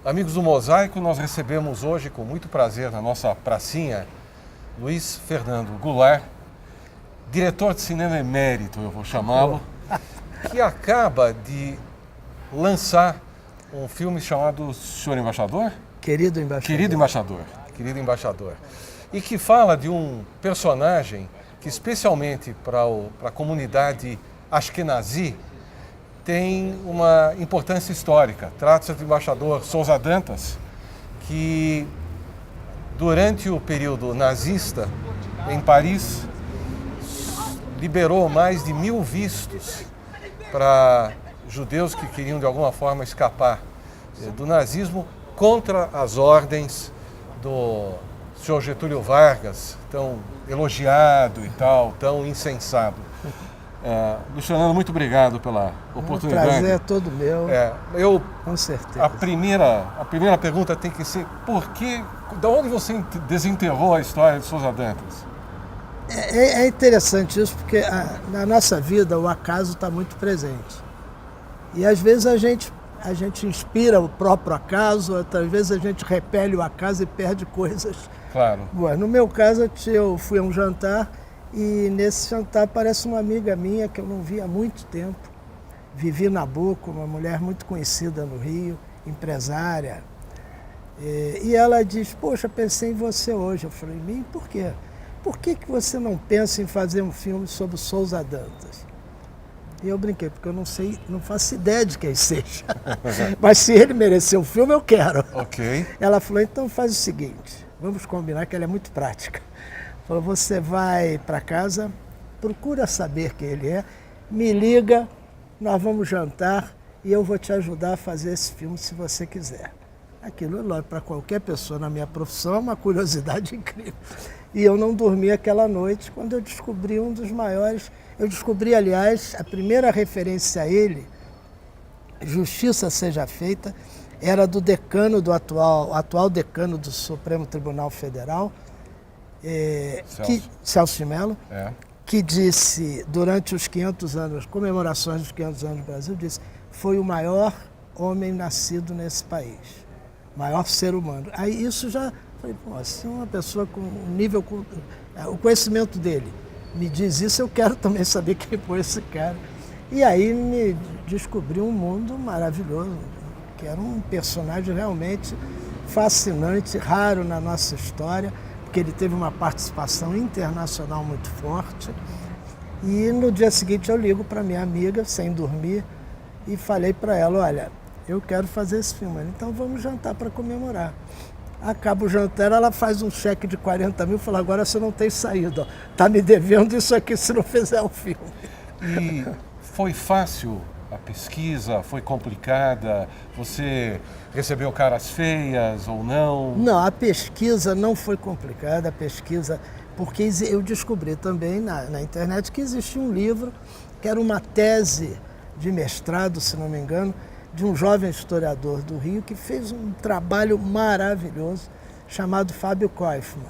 Amigos do Mosaico, nós recebemos hoje com muito prazer na nossa pracinha Luiz Fernando Goulart, diretor de cinema emérito, eu vou chamá-lo, que acaba de lançar um filme chamado Senhor Embaixador? Querido Embaixador. Querido Embaixador. Querido Embaixador. E que fala de um personagem que, especialmente para a comunidade Ashkenazi, tem uma importância histórica. Trata-se do embaixador Souza Dantas, que durante o período nazista em Paris liberou mais de 1000 vistos para judeus que queriam de alguma forma escapar do nazismo contra as ordens do senhor Getúlio Vargas, tão elogiado e tal, tão insensado. Luiz Fernando, muito obrigado pela oportunidade. O prazer é todo meu, com certeza. A primeira pergunta tem que ser, de onde você desenterrou a história de Souza Dantas? É interessante isso, porque na nossa vida o acaso está muito presente. E às vezes a gente inspira o próprio acaso, outras vezes a gente repele o acaso e perde coisas. Claro. Boa. No meu caso, eu fui a um jantar e nesse jantar aparece uma amiga minha que eu não via há muito tempo. Vivi Nabuco, uma mulher muito conhecida no Rio, empresária. E ela diz, poxa, pensei em você hoje. Eu falei, em mim? Por quê? Por que você não pensa em fazer um filme sobre Souza Dantas? E eu brinquei, porque eu não faço ideia de quem seja. Mas se ele merecer o filme, eu quero. Ok. Ela falou, então faz o seguinte, vamos combinar que ela é muito prática. Falou, você vai para casa, procura saber quem ele é, me liga, nós vamos jantar e eu vou te ajudar a fazer esse filme se você quiser. Aquilo, é lógico, para qualquer pessoa na minha profissão é uma curiosidade incrível. E eu não dormi aquela noite quando eu descobri um dos maiores. Eu descobri, aliás, a primeira referência a ele, Justiça Seja Feita, era do decano do atual decano do Supremo Tribunal Federal, Celso de Mello, que disse, durante os 500 anos, comemorações dos 500 anos do Brasil, disse, foi o maior homem nascido nesse país, maior ser humano. Aí isso já, falei, pô, se uma pessoa com um nível, o conhecimento dele me diz isso, eu quero também saber quem foi esse cara. E aí me descobri um mundo maravilhoso, que era um personagem realmente fascinante, raro na nossa história, porque ele teve uma participação internacional muito forte. E no dia seguinte eu ligo para minha amiga, sem dormir, e falei para ela, olha, eu quero fazer esse filme, então vamos jantar para comemorar. Acaba o jantar, ela faz um cheque de 40 mil e fala, agora você não tem saída, está me devendo isso aqui se não fizer o filme. E foi fácil a pesquisa? Foi complicada? Você recebeu caras feias ou não? Não, a pesquisa não foi complicada, porque eu descobri também na internet que existia um livro, que era uma tese de mestrado, se não me engano, de um jovem historiador do Rio que fez um trabalho maravilhoso chamado Fábio Koifman.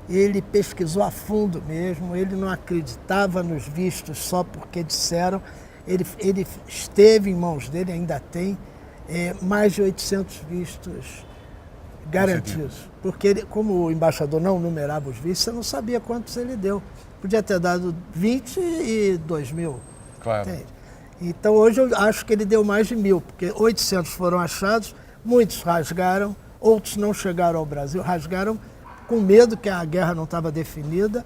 Ele pesquisou a fundo mesmo, ele não acreditava nos vistos só porque disseram, ele esteve em mãos dele, ainda tem, mais de 800 vistos garantidos. Porque ele, como o embaixador não numerava os vistos, você não sabia quantos ele deu. Podia ter dado 20 e 2 mil. Claro. Entende? Então hoje eu acho que ele deu mais de 1000, porque 800 foram achados, muitos rasgaram, outros não chegaram ao Brasil, rasgaram com medo que a guerra não estava definida,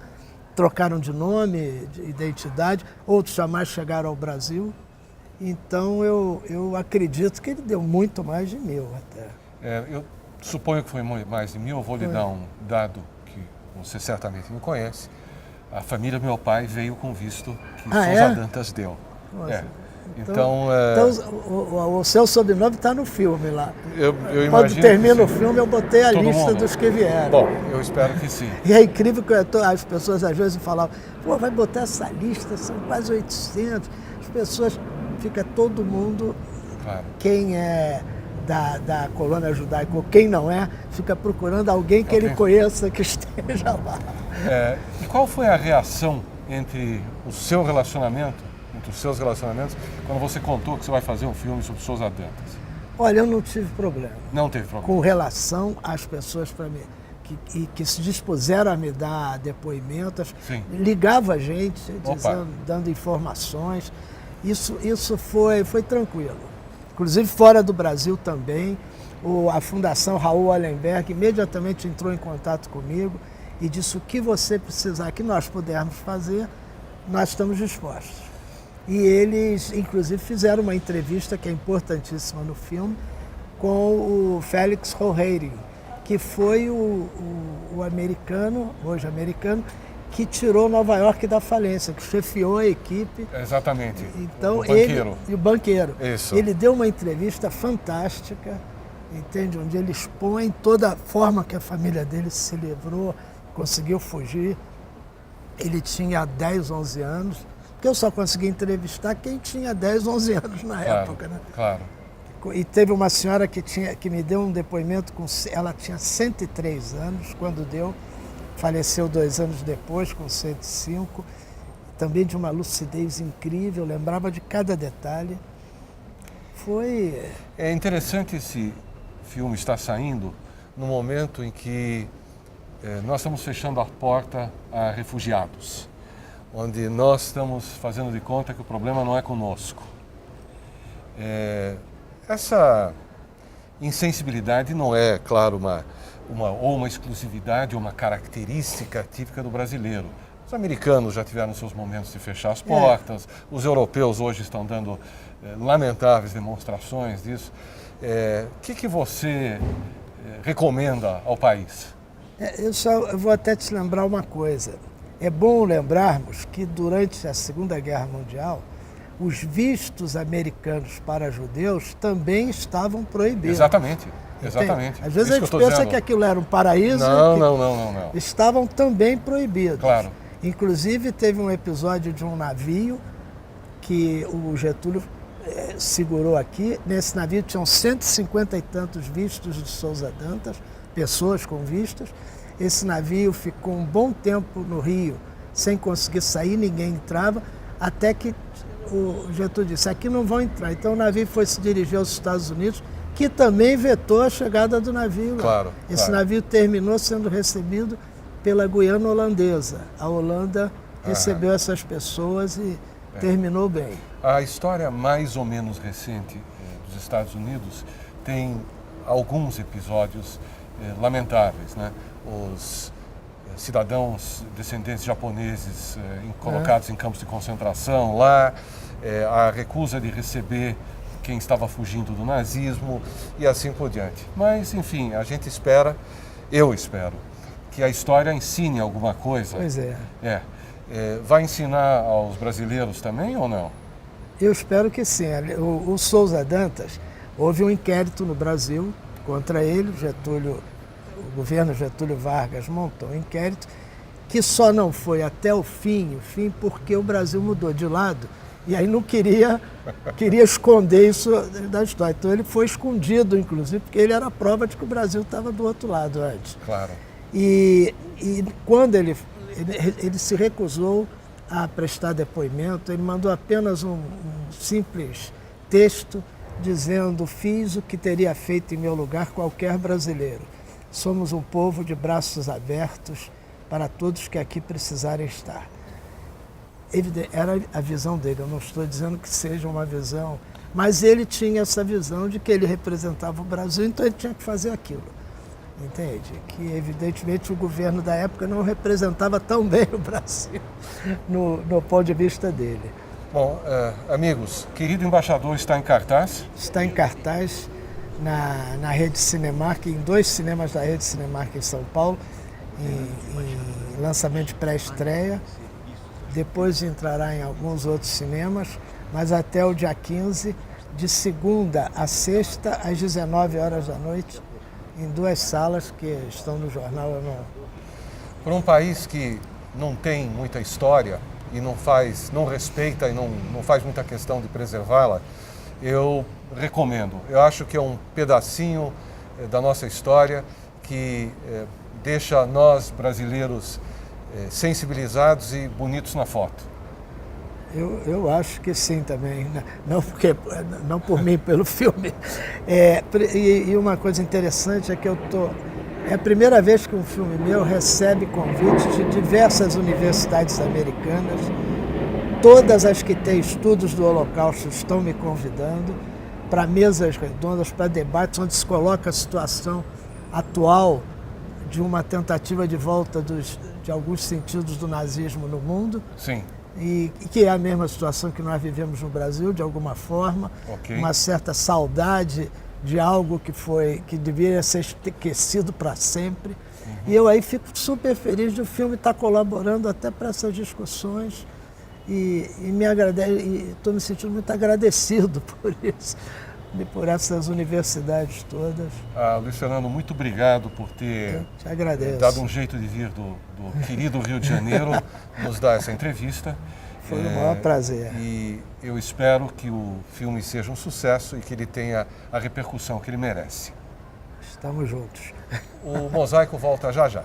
trocaram de nome, de identidade, outros jamais chegaram ao Brasil. Então eu acredito que ele deu muito mais de 1000 até. Eu suponho que foi mais de 1000, eu vou lhe dar um dado que você certamente não conhece. A família do meu pai veio com visto que Souza Dantas deu. Nossa. Então o seu sobrenome está no filme lá. Eu imagino. Quando termina o filme, eu botei a lista dos que vieram. Bom, eu espero que sim. E é incrível que as pessoas às vezes falavam, pô, vai botar essa lista, são quase 800. As pessoas, fica todo mundo, claro. Quem é da colônia judaica ou quem não é, fica procurando alguém que ele conheça que esteja lá. E qual foi a reação entre o seu relacionamento, entre os seus relacionamentos, quando você contou que você vai fazer um filme sobre Souza Dantas? Olha, eu não tive problema. Não teve problema. Com relação às pessoas para mim, que se dispuseram a me dar depoimentos, Sim. ligava a gente, dando informações. Isso foi tranquilo. Inclusive fora do Brasil também, a Fundação Raul Wallenberg imediatamente entrou em contato comigo e disse: o que você precisar que nós pudermos fazer, nós estamos dispostos. E eles, inclusive, fizeram uma entrevista que é importantíssima no filme com o Félix Hoheiri, que foi o americano, hoje americano, que tirou Nova York da falência, que chefiou a equipe. Exatamente. Então, o banqueiro. O banqueiro. Isso. Ele deu uma entrevista fantástica, entende? Onde ele expõe toda a forma que a família dele se livrou, conseguiu fugir. Ele tinha 10, 11 anos, porque eu só consegui entrevistar quem tinha 10, 11 anos na época, né? Claro. E teve uma senhora que me deu um depoimento, ela tinha 103 anos quando deu, faleceu 2 anos depois, com 105, também de uma lucidez incrível, lembrava de cada detalhe. É interessante esse filme estar saindo no momento em que nós estamos fechando a porta a refugiados, onde nós estamos fazendo de conta que o problema não é conosco. Essa insensibilidade não é, claro, uma exclusividade ou uma característica típica do brasileiro. Os americanos já tiveram seus momentos de fechar as portas, os europeus hoje estão dando lamentáveis demonstrações disso. O que você recomenda ao país? Eu vou até te lembrar uma coisa. É bom lembrarmos que durante a Segunda Guerra Mundial, os vistos americanos para judeus também estavam proibidos. Exatamente. Às vezes a gente pensa que aquilo era um paraíso. Não. Estavam também proibidos. Claro. Inclusive teve um episódio de um navio que o Getúlio segurou aqui. Nesse navio tinham 150 e tantos vistos de Souza Dantas, pessoas com vistos. Esse navio ficou um bom tempo no Rio, sem conseguir sair, ninguém entrava, até que o Getúlio disse: aqui não vão entrar. Então o navio foi se dirigir aos Estados Unidos, que também vetou a chegada do navio lá. Claro, Esse navio terminou sendo recebido pela Guiana Holandesa. A Holanda recebeu essas pessoas e terminou bem. A história mais ou menos recente dos Estados Unidos tem alguns episódios lamentáveis, né? Os cidadãos descendentes japoneses colocados em campos de concentração lá, a recusa de receber quem estava fugindo do nazismo e assim por diante. Mas, enfim, a gente espera, eu espero, que a história ensine alguma coisa. Pois é. Vai ensinar aos brasileiros também ou não? Eu espero que sim. O Souza Dantas, houve um inquérito no Brasil contra ele, o governo Getúlio Vargas montou um inquérito que só não foi até o fim porque o Brasil mudou de lado e aí não queria esconder isso da história. Então ele foi escondido, inclusive, porque ele era a prova de que o Brasil estava do outro lado antes. Claro. E quando ele se recusou a prestar depoimento, ele mandou apenas um simples texto dizendo: fiz o que teria feito em meu lugar qualquer brasileiro. Somos um povo de braços abertos para todos que aqui precisarem estar. Era a visão dele, eu não estou dizendo que seja uma visão, mas ele tinha essa visão de que ele representava o Brasil, então ele tinha que fazer aquilo. Entende? Que evidentemente o governo da época não representava tão bem o Brasil no ponto de vista dele. Bom, amigos, Querido Embaixador está em cartaz? Está em cartaz na Rede Cinemark, em 2 cinemas da Rede Cinemark em São Paulo, em lançamento de pré-estreia. Depois entrará em alguns outros cinemas, mas até o dia 15, de segunda a sexta, às 19 horas da noite, em 2 salas que estão no jornal. Para um país que não tem muita história e não respeita e não faz muita questão de preservá-la, eu recomendo. Eu acho que é um pedacinho da nossa história que deixa nós brasileiros sensibilizados e bonitos na foto. Eu acho que sim também, não por mim, pelo filme. E uma coisa interessante é que é a primeira vez que um filme meu recebe convites de diversas universidades americanas. Todas as que têm estudos do Holocausto estão me convidando para mesas redondas, para debates onde se coloca a situação atual de uma tentativa de volta de alguns sentidos do nazismo no mundo. Sim. E que é a mesma situação que nós vivemos no Brasil, de alguma forma, uma certa saudade de algo que deveria ser esquecido para sempre. E eu aí fico super feliz de o filme estar colaborando até para essas discussões e estou me sentindo muito agradecido por isso, por essas universidades todas. Luiz Fernando, muito obrigado por ter dado um jeito de vir do querido Rio de Janeiro, nos dar essa entrevista. Foi um maior prazer. E eu espero que o filme seja um sucesso e que ele tenha a repercussão que ele merece. Estamos juntos. O Mosaico volta já já.